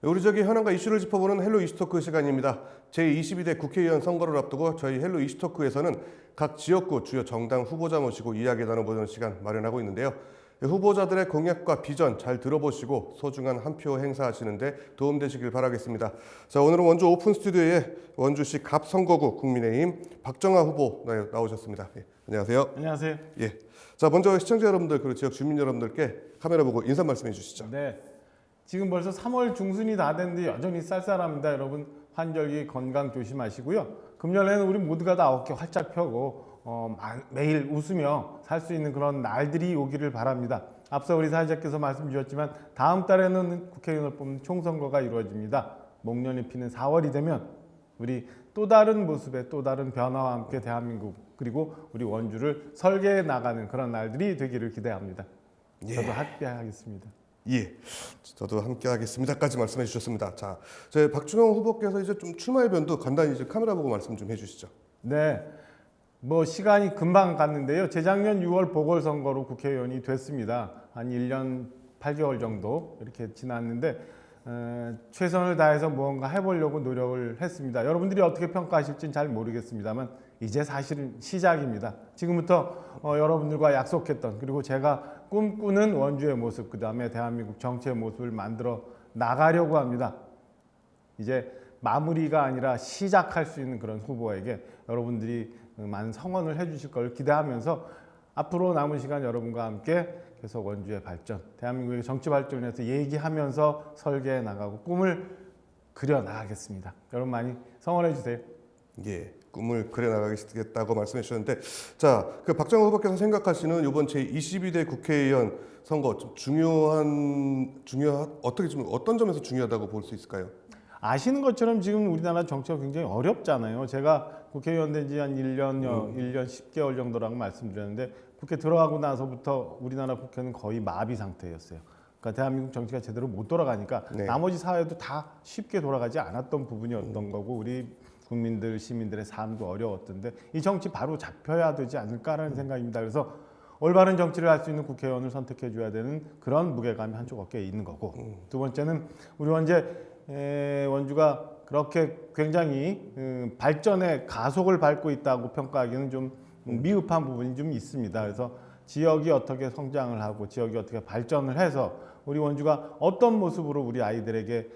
우리 저기 현안과 이슈를 짚어보는 헬로 이슈토크 시간입니다. 제22대 국회의원 선거를 앞두고 저희 헬로 이슈토크에서는 각 지역구 주요 정당 후보자 모시고 이야기 나눠보는 시간 마련하고 있는데요. 후보자들의 공약과 비전 잘 들어보시고 소중한 한 표 행사하시는데 도움되시길 바라겠습니다. 자, 오늘은 원주 오픈 스튜디오에 원주시 갑선거구 국민의힘 박정아 후보 나오셨습니다. 예, 안녕하세요. 안녕하세요. 예. 자, 먼저 시청자 여러분들 그리고 지역 주민 여러분들께 카메라 보고 인사 말씀해 주시죠. 네. 지금 벌써 3월 중순이 다 됐는데 여전히 쌀쌀합니다. 여러분 환절기 건강 조심하시고요. 금년에는 우리 모두가 다 어깨 활짝 펴고 매일 웃으며 살 수 있는 그런 날들이 오기를 바랍니다. 앞서 우리 사회자께서 말씀 주셨지만 다음 달에는 국회의원을 뽑는 총선거가 이루어집니다. 목련이 피는 4월이 되면 우리 또 다른 모습의 또 다른 변화와 함께 대한민국 그리고 우리 원주를 설계해 나가는 그런 날들이 되기를 기대합니다. 저도 함께하겠습니다. 예, 저도 함께 하겠습니다까지 말씀해 주셨습니다. 자, 저희 박준영 후보께서 이제 좀 출마의 변도 간단히 이제 카메라 보고 말씀 좀 해주시죠. 네, 뭐 시간이 금방 갔는데요. 재작년 6월 보궐선거로 국회의원이 됐습니다. 한 1년 8개월 정도 이렇게 지났는데 최선을 다해서 무언가 해보려고 노력을 했습니다. 여러분들이 어떻게 평가하실지는 잘 모르겠습니다만 이제 사실은 시작입니다. 지금부터 여러분들과 약속했던 그리고 제가 꿈꾸는 원주의 모습 그 다음에 대한민국 정치의 모습을 만들어 나가려고 합니다. 이제 마무리가 아니라 시작할 수 있는 그런 후보에게 여러분들이 많은 성원을 해주실 걸 기대하면서 앞으로 남은 시간 여러분과 함께 계속 원주의 발전, 대한민국의 정치 발전에 대해서 얘기하면서 설계해 나가고 꿈을 그려 나가겠습니다. 여러분 많이 성원해 주세요. 예, 꿈을 그려 나가겠다고 말씀해 주셨는데, 자, 그 박정호 후보께서 생각하시는 이번 제22대 국회의원 선거 좀 어떻게 좀 어떤 점에서 중요하다고 볼 수 있을까요? 아시는 것처럼 지금 우리나라 정치가 굉장히 어렵잖아요. 제가 국회의원 된 지 한 1년 10개월 정도라고 말씀드렸는데 국회 들어가고 나서부터 우리나라 국회는 거의 마비 상태였어요. 그러니까 대한민국 정치가 제대로 못 돌아가니까 나머지 사회도 다 쉽게 돌아가지 않았던 부분이었던 거고 우리 국민들, 시민들의 삶도 어려웠던데 이 정치 바로 잡혀야 되지 않을까라는 생각입니다. 그래서 올바른 정치를 할 수 있는 국회의원을 선택해 줘야 되는 그런 무게감이 한쪽 어깨에 있는 거고 두 번째는 우리 원주가 그렇게 굉장히 발전의 가속을 밟고 있다고 평가하기는 좀 미흡한 부분이 좀 있습니다. 그래서 지역이 어떻게 성장을 하고 지역이 어떻게 발전을 해서 우리 원주가 어떤 모습으로 우리 아이들에게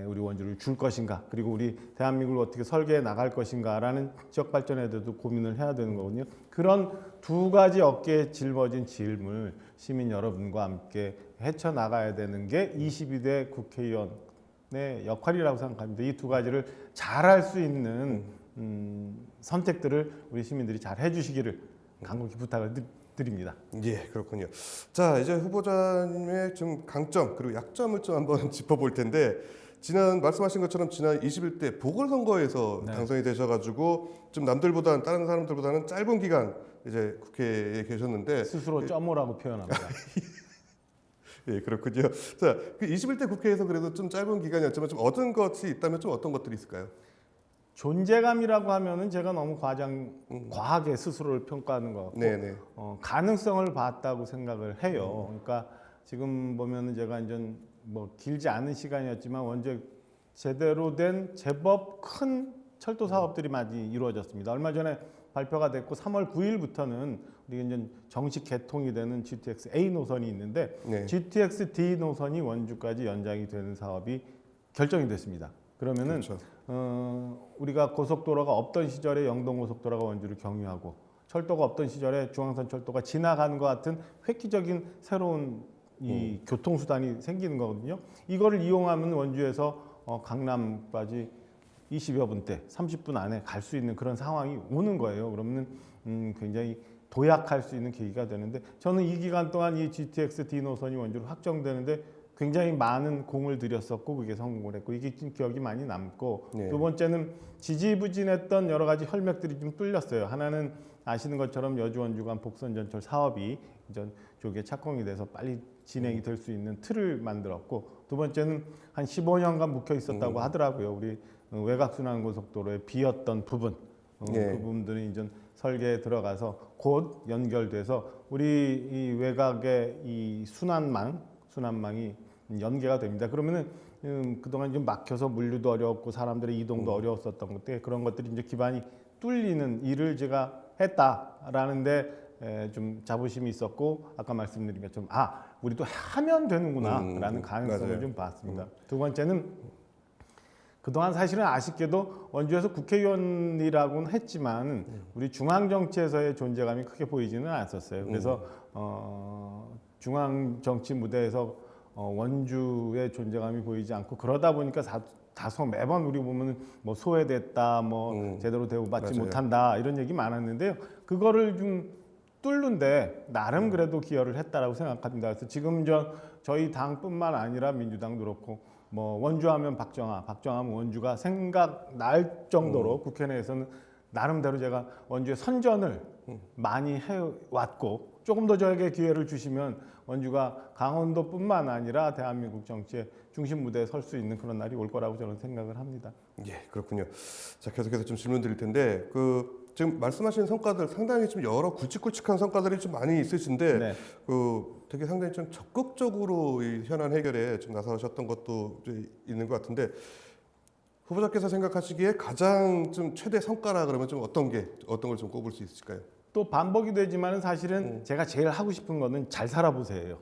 우리 원주를 줄 것인가 그리고 우리 대한민국을 어떻게 설계해 나갈 것인가라는 지역 발전에 대해서도 고민을 해야 되는 거거든요. 그런 두 가지 어깨에 짊어진 짐을 시민 여러분과 함께 헤쳐나가야 되는 게 22대 국회의원의 역할이라고 생각합니다. 이 두 가지를 잘할 수 있는 선택들을 우리 시민들이 잘 해주시기를 간곡히 부탁을 드립니다. 예, 그렇군요. 자, 이제 후보자님의 좀 강점 그리고 약점을 좀 한번 짚어볼 텐데 말씀하신 것처럼 지난 21대 보궐선거에서 당선이 되셔가지고 좀 다른 사람들보다는 짧은 기간 이제 국회에 계셨는데 스스로 점오라고 표현합니다. 예, 그렇군요. 자, 그 21대 국회에서 그래도 좀 짧은 기간이었지만 좀 얻은 것이 있다면 좀 어떤 것들이 있을까요? 존재감이라고 하면은 제가 너무 과하게 스스로를 평가하는 것 같고 가능성을 봤다고 생각을 해요. 그러니까 지금 보면은 제가 이제 뭐 길지 않은 시간이었지만 원주에 제대로 된 제법 큰 철도 사업들이 많이 이루어졌습니다. 얼마 전에 발표가 됐고 3월 9일부터는 우리 이제 정식 개통이 되는 GTX A 노선이 있는데 GTX D 노선이 원주까지 연장이 되는 사업이 결정이 됐습니다. 그러면은 우리가 고속도로가 없던 시절에 영동고속도로가 원주를 경유하고 철도가 없던 시절에 중앙선 철도가 지나가는 것 같은 획기적인 새로운 이 교통수단이 생기는 거거든요. 이거를 이용하면 원주에서 강남까지 20여 분대, 30분 안에 갈 수 있는 그런 상황이 오는 거예요. 그러면 굉장히 도약할 수 있는 계기가 되는데 저는 이 기간 동안 이 GTX D 노선이 원주로 확정되는데 굉장히 많은 공을 들였었고 그게 성공을 했고 이게 기억이 많이 남고 두 번째는 지지부진했던 여러 가지 혈맥들이 좀 뚫렸어요. 하나는 아시는 것처럼 여주-원주 간 복선전철 사업이 이전 쪽에 착공이 돼서 빨리 진행이 될 수 있는 틀을 만들었고 두 번째는 한 15년간 묵혀 있었다고 하더라고요. 우리 외곽순환고속도로에 비었던 부분 그 부분들이 이제 설계에 들어가서 곧 연결돼서 우리 이 외곽의 이 순환망이 연계가 됩니다. 그러면은 그동안 좀 막혀서 물류도 어려웠고 사람들의 이동도 어려웠었던 것들 그런 것들이 이제 기반이 뚫리는 일을 제가 했다라는데 좀 자부심이 있었고 아까 말씀드린 것처럼 우리도 하면 되는구나라는 가능성을 맞아요. 좀 봤습니다. 두 번째는 그동안 사실은 아쉽게도 원주에서 국회의원이라고는 했지만 우리 중앙정치에서의 존재감이 크게 보이지는 않았었어요. 그래서 중앙정치 무대에서 원주의 존재감이 보이지 않고 그러다 보니까 다소 매번 우리 보면은 뭐 소외됐다, 뭐 제대로 대우받지 맞아요. 못한다 이런 얘기 많았는데요. 그거를 좀 뚫는데 나름 그래도 기여를 했다라고 생각합니다. 그래서 지금 저희 당뿐만 아니라 민주당도 그렇고 뭐 원주하면 박정하면 원주가 생각날 정도로 국회 내에서는 나름대로 제가 원주의 선전을 많이 해왔고 조금 더 저에게 기회를 주시면 원주가 강원도뿐만 아니라 대한민국 정치의 중심 무대에 설 수 있는 그런 날이 올 거라고 저는 생각을 합니다. 예, 그렇군요. 자, 계속해서 좀 질문 드릴 텐데 지금 말씀하신 성과들 상당히 좀 여러 굵직굵직한 성과들이 좀 많이 있으신데 네. 되게 상당히 좀 적극적으로 이 현안 해결에 좀 나서셨던 것도 좀 있는 것 같은데 후보자께서 생각하시기에 가장 좀 최대 성과라 그러면 좀 어떤 걸 좀 꼽을 수 있을까요? 또 반복이 되지만은 사실은 제가 제일 하고 싶은 거는 잘 살아보세요.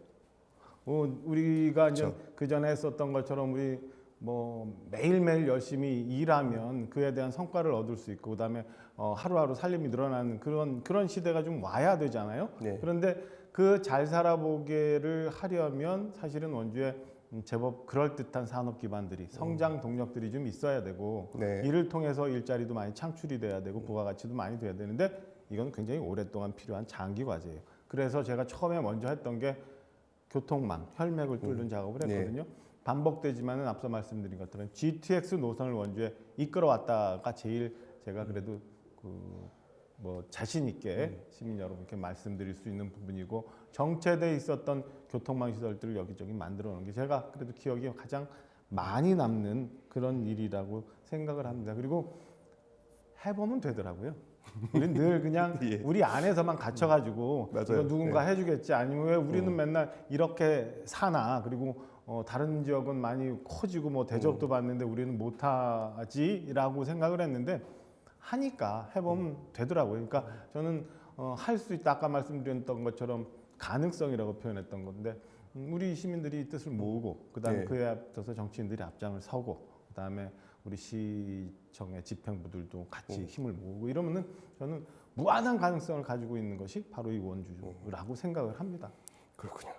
우리가 이제 그 전에 했었던 것처럼 우리 뭐 매일매일 열심히 일하면 그에 대한 성과를 얻을 수 있고 그다음에 하루하루 살림이 늘어나는 그런 시대가 좀 와야 되잖아요. 네. 그런데 그 잘 살아보게를 하려면 사실은 원주에 제법 그럴듯한 산업 기반들이 성장 동력들이 좀 있어야 되고 네. 이를 통해서 일자리도 많이 창출이 돼야 되고 부가가치도 많이 돼야 되는데 이건 굉장히 오랫동안 필요한 장기 과제예요. 그래서 제가 처음에 먼저 했던 게 교통망, 혈맥을 뚫는 작업을 했거든요. 반복되지만은 앞서 말씀드린 것처럼 GTX 노선을 원주에 이끌어왔다가 제일 제가 그래도 뭐 자신 있게 시민 여러분께 말씀드릴 수 있는 부분이고 정체돼 있었던 교통망 시설들을 여기저기 만들어 놓은 게 제가 그래도 기억이 가장 많이 남는 그런 일이라고 생각을 합니다. 그리고 해보면 되더라고요. 우리는 늘 그냥 예. 우리 안에서만 갇혀가지고 맞아요. 이거 누군가 해주겠지 아니면 왜 우리는 맨날 이렇게 사나 그리고 다른 지역은 많이 커지고 뭐 대접도 받는데 우리는 못하지라고 생각을 했는데 하니까 해보면 되더라고요. 그러니까 저는 할 수 있다 아까 말씀드렸던 것처럼 가능성이라고 표현했던 건데 우리 시민들이 이 뜻을 모으고 그다음에 네. 그에 앞서서 정치인들이 앞장을 서고 그다음에 우리 시청의 집행부들도 같이 힘을 모으고 이러면은 저는 무한한 가능성을 가지고 있는 것이 바로 이 원주라고 생각을 합니다. 그렇군요.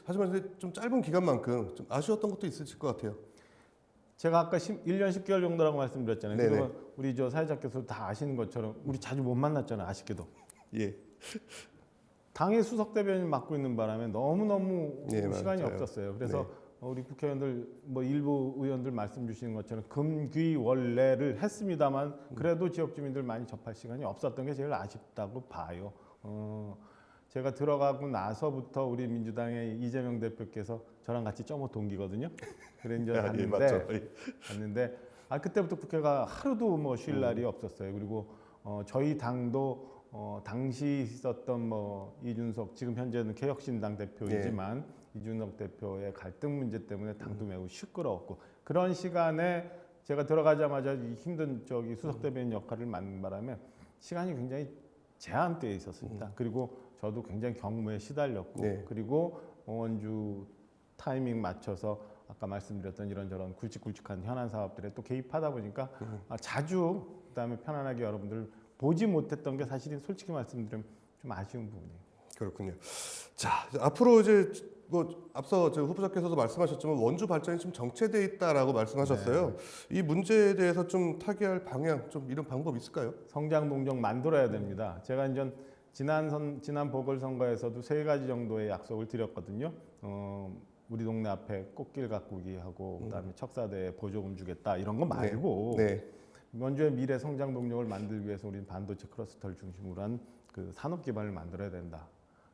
하지만 이제 좀 짧은 기간만큼 좀 아쉬웠던 것도 있으실 것 같아요. 제가 아까 1년 10개월 정도라고 말씀드렸잖아요. 네네. 그리고 우리 사회자께서 다 아시는 것처럼 우리 자주 못 만났잖아요. 아쉽게도. 예. 당의 수석 대변인 맡고 있는 바람에 너무너무 예, 시간이 맞아요. 없었어요. 그래서 네. 우리 국회의원들 뭐 일부 의원들 말씀 주시는 것처럼 금귀원래를 했습니다만 그래도 지역 주민들 많이 접할 시간이 없었던 게 제일 아쉽다고 봐요. 제가 들어가고 나서부터 우리 민주당의 이재명 대표께서 저랑 같이 점호 동기거든요. 그래 이제 예, 맞죠. 갔는데 그때부터 국회가 하루도 뭐 쉴 날이 없었어요. 그리고 저희 당도 당시 있었던 뭐 이준석 지금 현재는 개혁신당 대표이지만 이준석 대표의 갈등 문제 때문에 당도 매우 시끄러웠고 그런 시간에 제가 들어가자마자 이 힘든 수석 대변인 역할을 맡는 바람에 시간이 굉장히 제한되어 있었습니다. 그리고 저도 굉장히 경무에 시달렸고 그리고 원주 타이밍 맞춰서 아까 말씀드렸던 이런저런 굵직굵직한 현안 사업들에 또 개입하다 보니까 자주 그다음에 편안하게 여러분들 보지 못했던 게 사실은 솔직히 말씀드리면 좀 아쉬운 부분이에요. 그렇군요. 자, 앞으로 이제 뭐 앞서 후보자께서도 말씀하셨지만 원주 발전이 좀 정체돼 있다라고 말씀하셨어요. 이 문제에 대해서 좀 타개할 방향, 좀 이런 방법 있을까요? 성장 동력 만들어야 됩니다. 제가 이제 지난 보궐선거에서도 3가지 정도의 약속을 드렸거든요. 우리 동네 앞에 꽃길 가꾸기 하고 그다음에 척사대에 보조금 주겠다 이런 거 말고 원주의 미래 성장 동력을 만들기 위해서 우리는 반도체 클러스터를 중심으로 한 그 산업 기반을 만들어야 된다.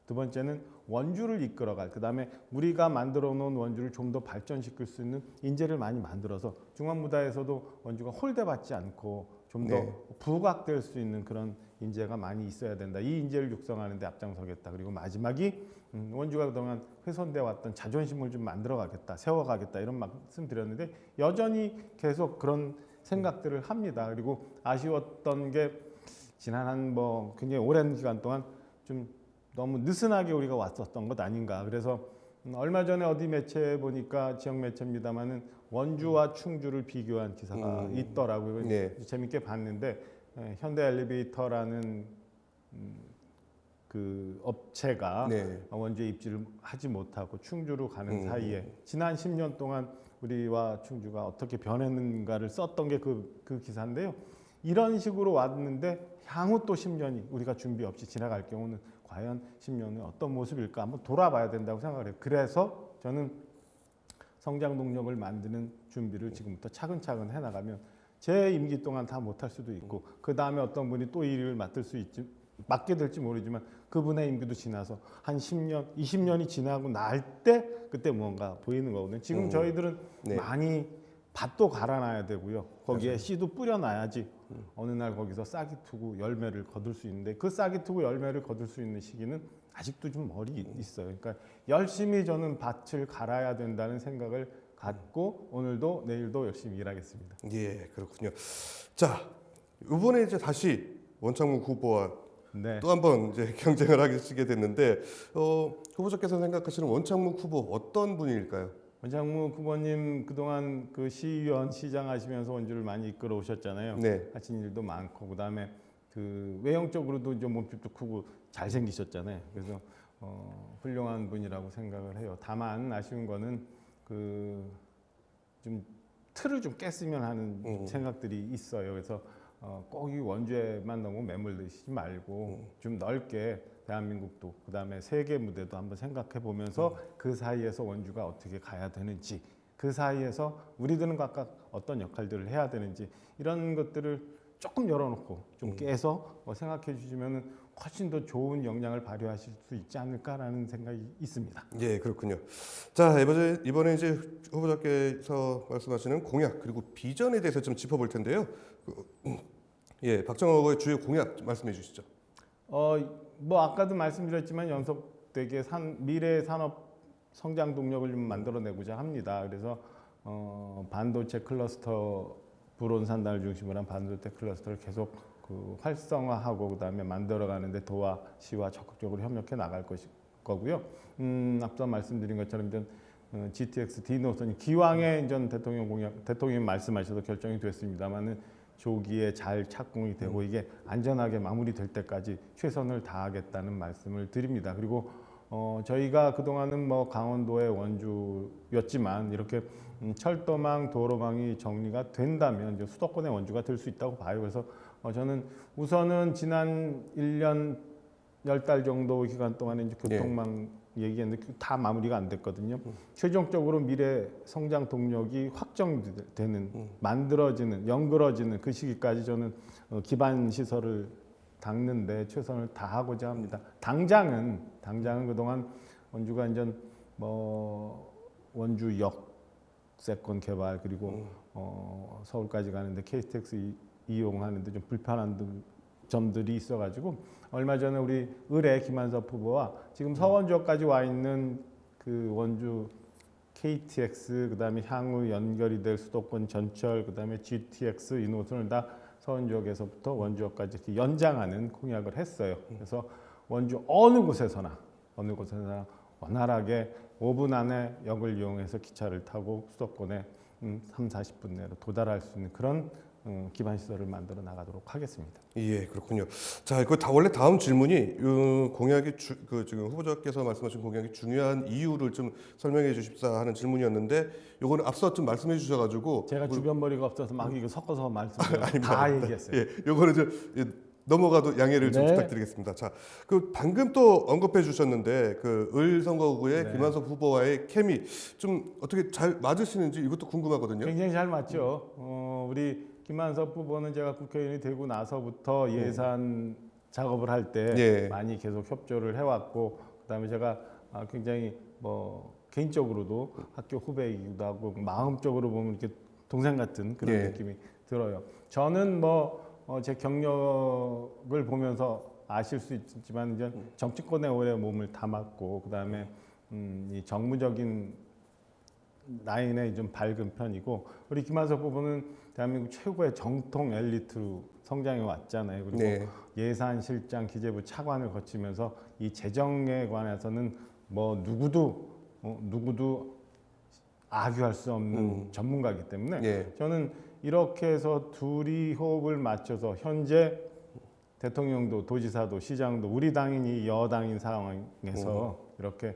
두 번째는 원주를 이끌어갈 그다음에 우리가 만들어 놓은 원주를 좀 더 발전시킬 수 있는 인재를 많이 만들어서 중앙무다에서도 원주가 홀대받지 않고 좀 더 부각될 수 있는 그런 인재가 많이 있어야 된다. 이 인재를 육성하는 데 앞장서겠다. 그리고 마지막이 원주가 그동안 훼손돼 왔던 자존심을 좀 만들어가겠다, 세워가겠다 이런 말씀 드렸는데 여전히 계속 그런 생각들을 합니다. 그리고 아쉬웠던 게 지난 한 뭐 굉장히 오랜 기간 동안 좀 너무 느슨하게 우리가 왔었던 것 아닌가. 그래서 얼마 전에 어디 매체에 보니까 지역 매체입니다만은 원주와 충주를 비교한 기사가 있더라고요. 재밌게 봤는데 현대 엘리베이터라는 그 업체가 원주에 입지를 하지 못하고 충주로 가는 사이에 지난 10년 동안 우리와 충주가 어떻게 변했는가를 썼던 게 그 기사인데요. 이런 식으로 왔는데 향후 또 10년이 우리가 준비 없이 지나갈 경우는 과연 10년은 어떤 모습일까 한번 돌아봐야 된다고 생각을 해요. 그래서 저는 성장 동력을 만드는 준비를 지금부터 차근차근 해나가면 제 임기 동안 다 못할 수도 있고 그 다음에 어떤 분이 또 이 일을 맡게 될지 모르지만 그분의 임기도 지나서 한 10년, 20년이 지나고 날 때 그때 뭔가 보이는 거거든요. 지금 저희들은 많이 밭도 갈아놔야 되고요. 거기에 씨도 뿌려놔야지 어느 날 거기서 싹이 트고 열매를 거둘 수 있는데 그 싹이 트고 열매를 거둘 수 있는 시기는 아직도 좀 멀리 있어요. 그러니까 열심히 저는 밭을 갈아야 된다는 생각을 갖고 오늘도 내일도 열심히 일하겠습니다. 예, 그렇군요. 자, 이번에 이제 다시 원창묵 후보와 또 한 번 이제 경쟁을 하시게 됐는데 후보자께서 생각하시는 원창묵 후보 어떤 분일까요? 원창묵 후보님 그동안 그 시의원 시장 하시면서 원주를 많이 이끌어 오셨잖아요. 하신 일도 많고 그다음에 그 외형적으로도 좀 몸집도 크고 잘생기셨잖아요. 그래서 훌륭한 분이라고 생각을 해요. 다만 아쉬운 거는 그 좀 틀을 좀 깼으면 하는 생각들이 있어요. 그래서 꼭 이 원주에만 너무 매몰되시지 말고 좀 넓게 대한민국도 그다음에 세계 무대도 한번 생각해 보면서 그 사이에서 원주가 어떻게 가야 되는지 그 사이에서 우리들은 각각 어떤 역할들을 해야 되는지 이런 것들을 조금 열어놓고 좀 깨서 생각해 주시면 훨씬 더 좋은 역량을 발휘하실 수 있지 않을까라는 생각이 있습니다. 예, 그렇군요. 자, 이번에 이제 후보자께서 말씀하시는 공약 그리고 비전에 대해서 좀 짚어볼 텐데요. 예, 박정호 후보의 주요 공약 말씀해 주시죠. 뭐 아까도 말씀드렸지만 연속되게 미래 산업 성장 동력을 좀 만들어내고자 합니다. 그래서 반도체 클러스터 불온산단을 중심으로 한 반도체 클러스터를 계속 그 활성화하고 그다음에 만들어가는데 도와 시와 적극적으로 협력해 나갈 거고요. 앞서 말씀드린 것처럼 이제 GTX D 노선이 기왕에 전 대통령이 말씀하셔서 결정이 됐습니다만은 조기에 잘 착공이 되고 이게 안전하게 마무리될 때까지 최선을 다하겠다는 말씀을 드립니다. 그리고 저희가 그동안은 뭐 강원도의 원주였지만 이렇게 철도망, 도로망이 정리가 된다면 이제 수도권의 원주가 될 수 있다고 봐요. 그래서 저는 우선은 지난 1년 10달 정도 기간 동안에 이제 교통망 얘기했는데 다 마무리가 안 됐거든요. 최종적으로 미래 성장 동력이 확정되는, 만들어지는, 연그러지는 그 시기까지 저는 기반 시설을 닦는데 최선을 다하고자 합니다. 당장은 그동안 원주가 이제 뭐 원주 역세권 개발 그리고 서울까지 가는데 KTX 이용하는데 좀 불편한 점들이 있어가지고 얼마 전에 우리 의뢰 김한섭 후보와 지금 서원주역까지 와 있는 그 원주 KTX 그다음에 향후 연결이 될 수도권 전철 그다음에 GTX 이 노선을 다 서원주역에서부터 원주역까지 이렇게 연장하는 공약을 했어요. 그래서 원주 어느 곳에서나 원활하게 5분 안에 역을 이용해서 기차를 타고 수도권에 3, 40분 내로 도달할 수 있는 그런 기반 시설을 만들어 나가도록 하겠습니다. 예, 그렇군요. 자, 원래 다음 질문이 공약이 지금 후보자께서 말씀하신 공약이 중요한 이유를 좀 설명해 주십사 하는 질문이었는데 요거는 앞서 좀 말씀해 주셔가지고 제가 주변 머리가 없어서 막 이거 섞어서 말씀드려서 다 얘기했어요. 예, 요거는 좀 넘어가도 양해를 좀 부탁드리겠습니다. 자, 그 방금 또 언급해 주셨는데 그 을 선거구의 김한섭 후보와의 케미 좀 어떻게 잘 맞으시는지 이것도 궁금하거든요. 굉장히 잘 맞죠. 우리 김한섭 후보는 제가 국회의원이 되고 나서부터 예산 작업을 할 때 많이 계속 협조를 해왔고 그다음에 제가 굉장히 뭐 개인적으로도 학교 후배이기도 하고 마음적으로 보면 이렇게 동생 같은 그런 느낌이 들어요. 저는 제 경력을 보면서 아실 수 있지만 이제 정치권에 오래 몸을 담았고 그다음에 이 정무적인 라인에 좀 밝은 편이고 우리 김한석 후보는 대한민국 최고의 정통 엘리트로 성장해 왔잖아요. 그리고 네. 예산실장, 기재부 차관을 거치면서 이 재정에 관해서는 누구도 악유할 수 없는 전문가이기 때문에 예. 저는 이렇게 해서 둘이 호흡을 맞춰서 현재 대통령도 도지사도 시장도 우리 당인이 여당인 상황에서 이렇게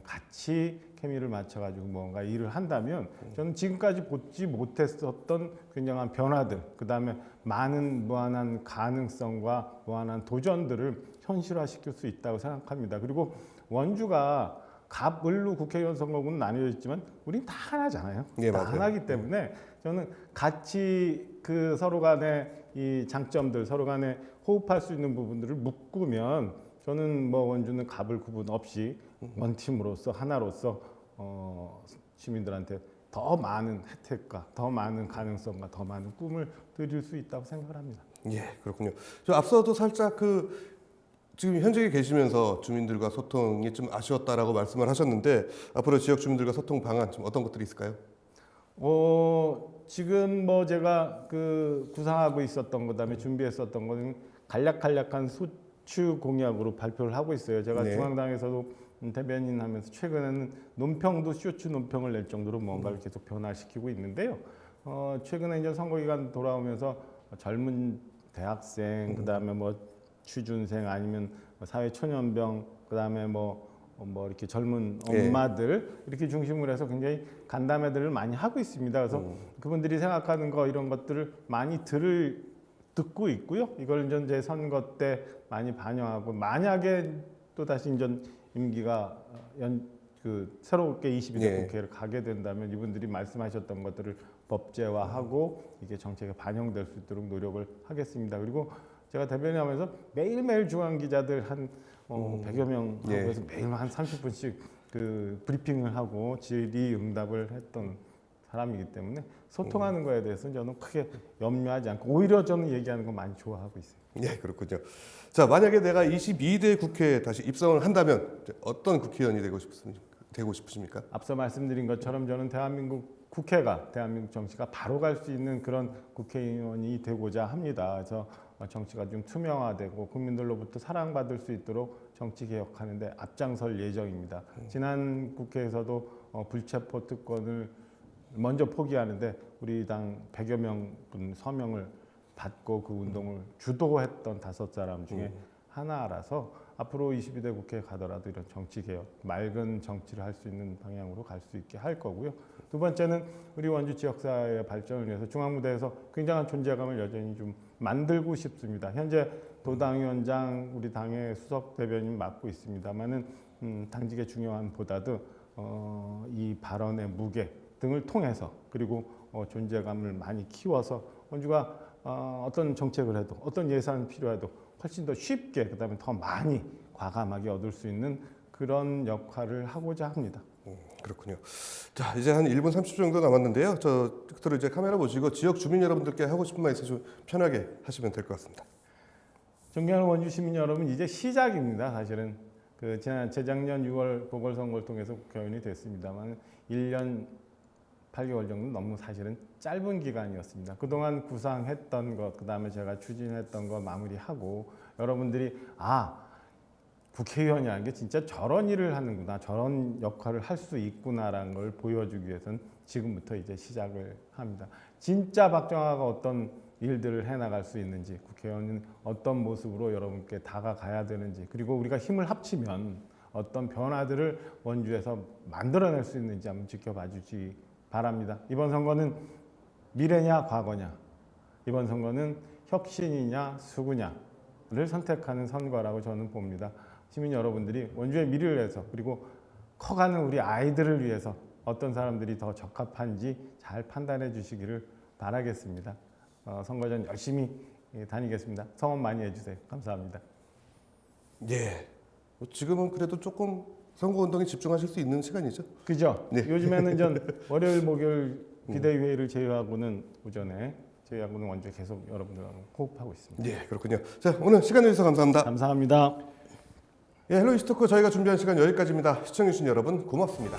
같이 케미를 맞춰가지고 뭔가 일을 한다면 저는 지금까지 보지 못했었던 굉장한 변화들 그다음에 많은 무한한 가능성과 무한한 도전들을 현실화시킬 수 있다고 생각합니다. 그리고 원주가 갑을로 국회의원 선거구는 나뉘어 있지만 우린 다 하나잖아요. 예, 다 맞아요. 하나이기 때문에 저는 같이 그 서로 간의 이 장점들 서로 간에 호흡할 수 있는 부분들을 묶으면 저는 원주는 갑을 구분 없이 원팀으로서 하나로서 시민들한테 더 많은 혜택과 더 많은 가능성과 더 많은 꿈을 드릴 수 있다고 생각을 합니다. 예, 그렇군요. 저 앞서도 살짝 지금 현직에 계시면서 주민들과 소통이 좀 아쉬웠다라고 말씀을 하셨는데 앞으로 지역 주민들과 소통 방안 좀 어떤 것들이 있을까요? 지금 제가 구상하고 있었던 그다음에 준비했었던 거는 간략한 수추 공약으로 발표를 하고 있어요. 제가 네. 중앙당에서도 대변인 하면서 최근에는 논평도 쇼츠 논평을 낼 정도로 뭔가를 계속 변화시키고 있는데요. 최근에 이제 선거 기간 돌아오면서 젊은 대학생 그다음에 취준생 아니면 사회 초년병 그다음에 이렇게 젊은 예. 엄마들 이렇게 중심으로 해서 굉장히 간담회들을 많이 하고 있습니다. 그래서 그분들이 생각하는 거 이런 것들을 많이 듣고 있고요. 이걸 이제 선거 때 많이 반영하고 만약에 또 다시 이제 임기가 새롭게 22대 예. 국회를 가게 된다면 이분들이 말씀하셨던 것들을 법제화하고 이게 정책에 반영될 수 있도록 노력을 하겠습니다. 그리고 제가 대변인하면서 매일매일 중앙 기자들 한 100여 명 예. 하고 해서 매일 한 30분씩 브리핑을 하고 질의응답을 했던 사람이기 때문에 소통하는 거에 대해서는 저는 크게 염려하지 않고 오히려 저는 얘기하는 거 많이 좋아하고 있어요. 예, 그렇군요. 자, 만약에 내가 22대 국회에 다시 입성을 한다면 어떤 국회의원이 되고 싶으십니까? 앞서 말씀드린 것처럼 저는 대한민국 국회가 대한민국 정치가 바로 갈 수 있는 그런 국회의원이 되고자 합니다. 그래서 정치가 좀 투명화되고 국민들로부터 사랑받을 수 있도록 정치 개혁하는데 앞장설 예정입니다. 지난 국회에서도 불체포 특권을 먼저 포기하는데 우리 당 100여 명분 서명을 받고 그 운동을 주도했던 5사람 중에 하나라서 앞으로 22대 국회에 가더라도 이런 정치 개혁, 맑은 정치를 할 수 있는 방향으로 갈 수 있게 할 거고요. 두 번째는 우리 원주 지역사회의 발전을 위해서 중앙무대에서 굉장한 존재감을 여전히 좀 만들고 싶습니다. 현재 도당위원장 우리 당의 수석 대변인 맡고 있습니다만은 당직의 중요함보다도 이 발언의 무게 등을 통해서 그리고 존재감을 많이 키워서 원주가 어떤 정책을 해도 어떤 예산 필요해도 훨씬 더 쉽게 그다음에 더 많이 과감하게 얻을 수 있는 그런 역할을 하고자 합니다. 그렇군요. 자, 이제 한 1분 30초 정도 남았는데요. 끝으로 이제 카메라 보시고 지역 주민 여러분들께 하고 싶은 말 있으시면 편하게 하시면 될 것 같습니다. 존경하는 원주 시민 여러분, 이제 시작입니다. 사실은 재작년 6월 보궐선거를 통해서 국회의원이 됐습니다만 1년 8개월 정도 너무 사실은 짧은 기간이었습니다. 그동안 구상했던 것, 그다음에 제가 추진했던 거 마무리하고 여러분들이 국회의원이라는 게 진짜 저런 일을 하는구나, 저런 역할을 할 수 있구나라는 걸 보여주기 위해서는 지금부터 이제 시작을 합니다. 진짜 박정화가 어떤 일들을 해나갈 수 있는지, 국회의원은 어떤 모습으로 여러분께 다가가야 되는지, 그리고 우리가 힘을 합치면 어떤 변화들을 원주에서 만들어낼 수 있는지 한번 지켜봐 주시기 바랍니다. 이번 선거는 미래냐 과거냐, 이번 선거는 혁신이냐 수구냐를 선택하는 선거라고 저는 봅니다. 시민 여러분들이 원주의 미래를 위해서 그리고 커가는 우리 아이들을 위해서 어떤 사람들이 더 적합한지 잘 판단해 주시기를 바라겠습니다. 선거전 열심히 다니겠습니다. 성원 많이 해주세요. 감사합니다. 예. 지금은 그래도 조금 선거운동에 집중하실 수 있는 시간이죠? 그죠? 네. 요즘에는 전 월요일, 목요일 비대위회의를 제외하고는 오전에 저희하고는 먼저 계속 여러분들하고 호흡하고 있습니다. 예, 그렇군요. 자, 오늘 시간 내주셔서 감사합니다. 감사합니다. 예, 헬로 이스토크 저희가 준비한 시간 여기까지입니다. 시청해주신 여러분 고맙습니다.